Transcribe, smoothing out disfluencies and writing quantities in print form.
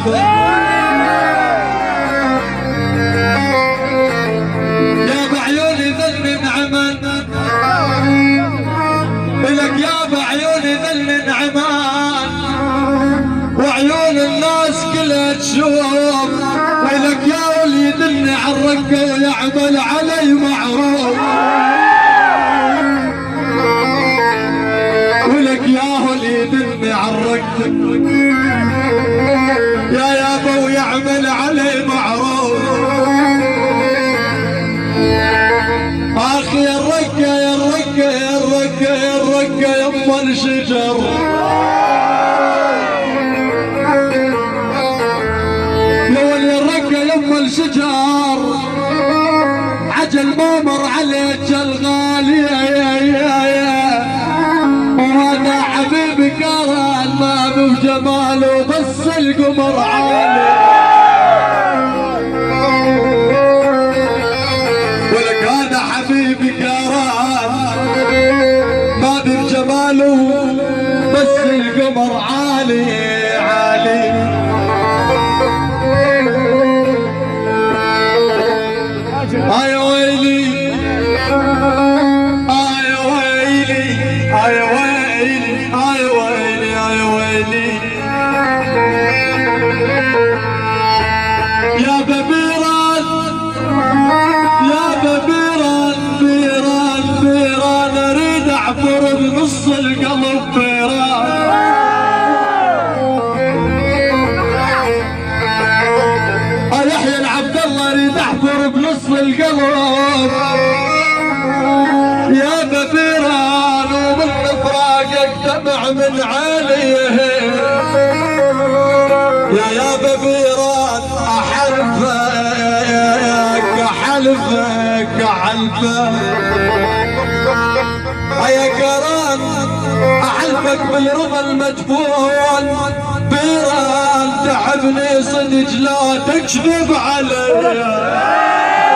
حرفه يا بعيوني ذل نعمان لك يا بعيوني ذل نعمان وعيون الناس كلها تشوف ولك يا ولي يدلني عالرقة ويعمل علي معروف ولك يا ولي يدلني عالرقة يا يابا ويعمل علي معروف اخي يا الرقة يا الرقة يا الرقة يا الرقة يما الشجر الشجار عجل ما مر عليك الغالي وانا حبيبي كرهان ما بجماله بس القمر عالي ولك انا حبيبي كرهان ما بجماله بس القمر عالي عالي يا ويلي يا ويلي يا ويلي يا ويلي يا ويلي يا ببيران يا ببيران بيران بيران اريد اعبر بنص القلب بيران يحيى العبد الله اريد احفر بنص القلب يا ببيران ومن فراقك دمع من عينيه يا ببيران احلفك احلفك احلفك يا كران احلفك بالرضا المدفون بيران تعبني صدق لا تكذب علي